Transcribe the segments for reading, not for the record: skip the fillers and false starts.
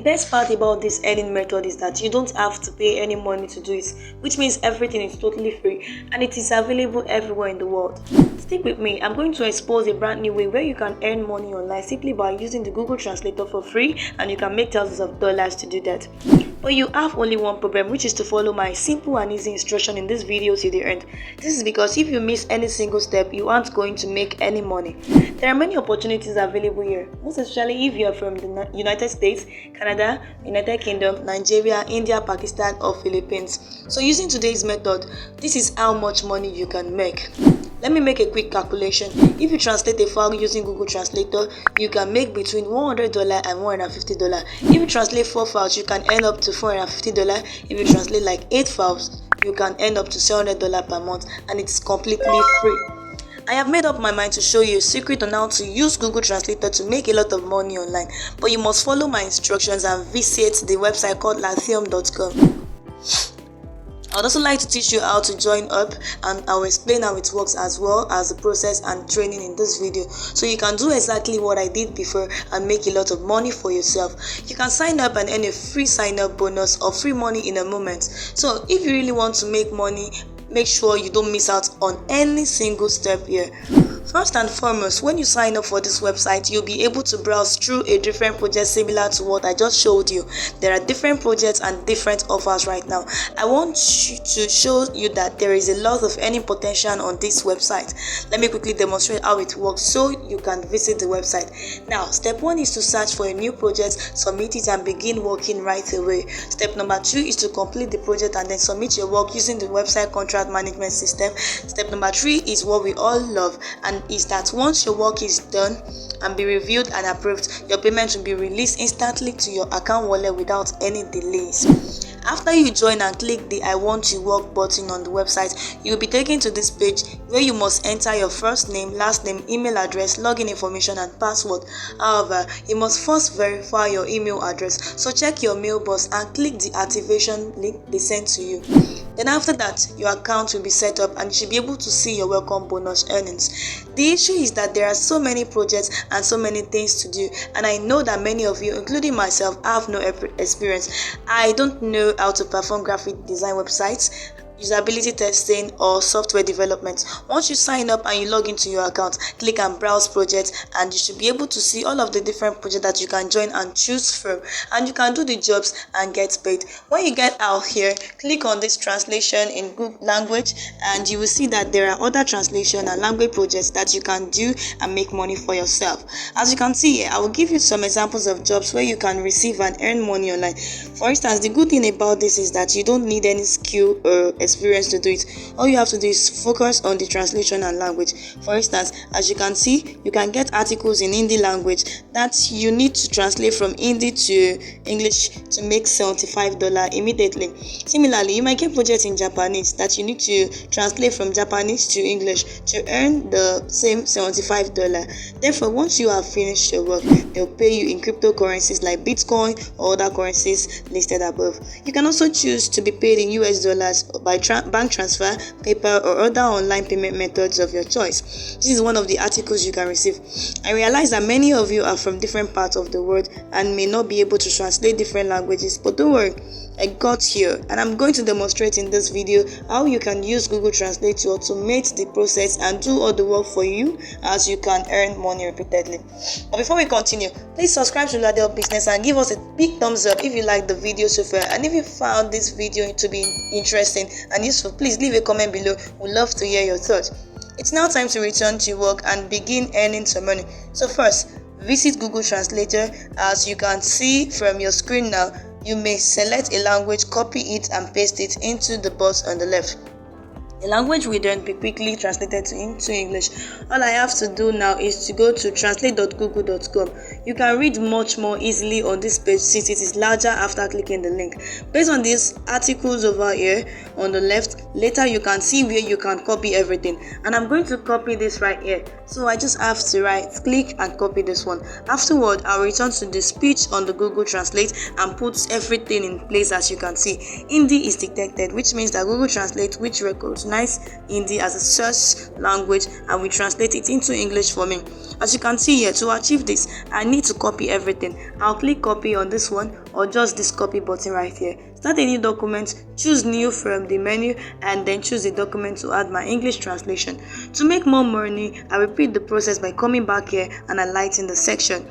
best part about this earning method is that you don't have to pay any money to do it, which means everything is totally free and it is available everywhere in the world. Stick with me, I'm going to expose a brand new way where you can earn money online simply by using the Google Translator for free, and you can make thousands of dollars to do that. But you have only one problem, which is to follow my simple and easy instruction in this video till the end. This is because if you miss any single step, you aren't going to make any money. There are many opportunities available here, most especially if you are from the United States, Canada, United Kingdom, Nigeria, India, Pakistan, or Philippines. So using today's method, this is how much money you can make. Let me make a quick calculation. If you translate a file using Google Translator, you can make between $100 and $150. If you translate 4 files, you can earn up to $450. If you translate like 8 files, you can earn up to $700 per month, and it's completely free. I have made up my mind to show you a secret on how to use Google Translator to make a lot of money online, but you must follow my instructions and visit the website called lithium.com. I'd also like to teach you how to join up, and I will explain how it works as well as the process and training in this video, so you can do exactly what I did before and make a lot of money for yourself. You can sign up and earn a free sign up bonus or free money in a moment. So if you really want to make money, make sure you don't miss out on any single step here. First and foremost, when you sign up for this website, you'll be able to browse through a different project similar to what I just showed you. There are different projects and different offers right now. I want to show you that there is a lot of earning potential on this website. Let me quickly demonstrate how it works so you can visit the website. Now, step 1 is to search for a new project, submit it, and begin working right away. Step number 2 is to complete the project and then submit your work using the website contract management system. Step number 3 is what we all love, and is that once your work is done and be reviewed and approved, your payment will be released instantly to your account wallet without any delays. After you join and click the I want to work button on the website, you will be taken to this page where you must enter your first name, last name, email address, login information, and password. However, you must first verify your email address, so check your mailbox and click the activation link they sent to you. Then after that, your account will be set up and you should be able to see your welcome bonus earnings. The issue is that there are so many projects and so many things to do, and I know that many of you, including myself, have no experience. I don't know how to perform graphic design websites, usability testing, or software development. Once you sign up and you log into your account, click and browse projects, and you should be able to see all of the different projects that you can join and choose from, and you can do the jobs and get paid. When you get out here, click on this translation in Google language, and you will see that there are other translation and language projects that you can do and make money for yourself. As you can see here, I will give you some examples of jobs where you can receive and earn money online. For instance, the good thing about this is that you don't need any skill or experience to do it. All you have to do is focus on the translation and language. For instance, as you can see, you can get articles in Hindi language that you need to translate from Hindi to English to make $75 immediately. Similarly, you might get projects in Japanese that you need to translate from Japanese to English to earn the same $75. Therefore, once you have finished your work, they'll pay you in cryptocurrencies like Bitcoin or other currencies listed above. You can also choose to be paid in US dollars by bank transfer, PayPal, or other online payment methods of your choice. This is one of the articles you can receive. I realize that many of you are from different parts of the world and may not be able to translate different languages, but don't worry, I got here, and I'm going to demonstrate in this video how you can use Google Translate to automate the process and do all the work for you, as you can earn money repeatedly. But before we continue, please subscribe to Roladel Business and give us a big thumbs up if you liked the video so far, and if you found this video to be interesting and useful, please leave a comment below. We'd love to hear your thoughts. It's now time to return to work and begin earning some money. So first, visit Google Translator. As you can see from your screen now, you may select a language, copy it, and paste it into the box on the left. The language will then be quickly translated into English. All I have to do now is to go to translate.google.com. You can read much more easily on this page since it is larger after clicking the link. Based on these articles over here on the left, later you can see where you can copy everything. And I'm going to copy this right here. So I just have to right click and copy this one. Afterward, I'll return to the speech on the Google Translate and put everything in place. As you can see, Hindi is detected, which means that Google Translate, which records patronize Hindi as a search language and will translate it into English for me. As you can see here, to achieve this, I need to copy everything. I'll click copy on this one or just this copy button right here. Start a new document, choose new from the menu and then choose a document to add my English translation. To make more money, I repeat the process by coming back here and highlighting the section.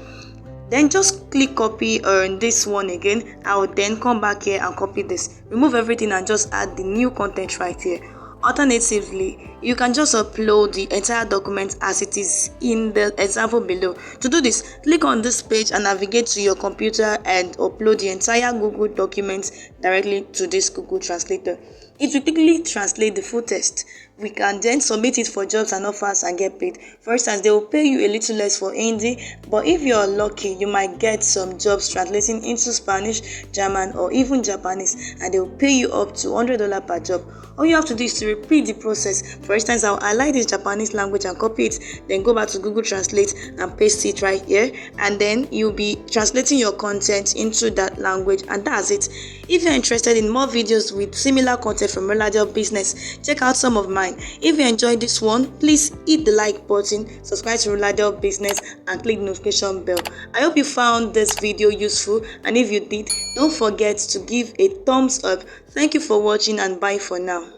Then just click copy on this one again. I will then come back here and copy this. Remove everything and just add the new content right here. Alternatively, you can just upload the entire document as it is in the example below. To do this, click on this page and navigate to your computer and upload the entire Google document directly to this Google Translator. It will quickly translate the full text. We can then submit it for jobs and offers and get paid. For instance, they will pay you a little less for Hindi, but if you're lucky, you might get some jobs translating into Spanish, German, or even Japanese, and they will pay you up to $100 per job. All you have to do is to repeat the process. For instance, I'll highlight this Japanese language and copy it, then go back to Google Translate and paste it right here, and then you'll be translating your content into that language, and that's it. If you're interested in more videos with similar content from Roladel Business, check out some of mine. If you enjoyed this one, please hit the like button, subscribe to Roladel Business and click the notification bell. I hope you found this video useful, and if you did, don't forget to give a thumbs up. Thank you for watching and bye for now.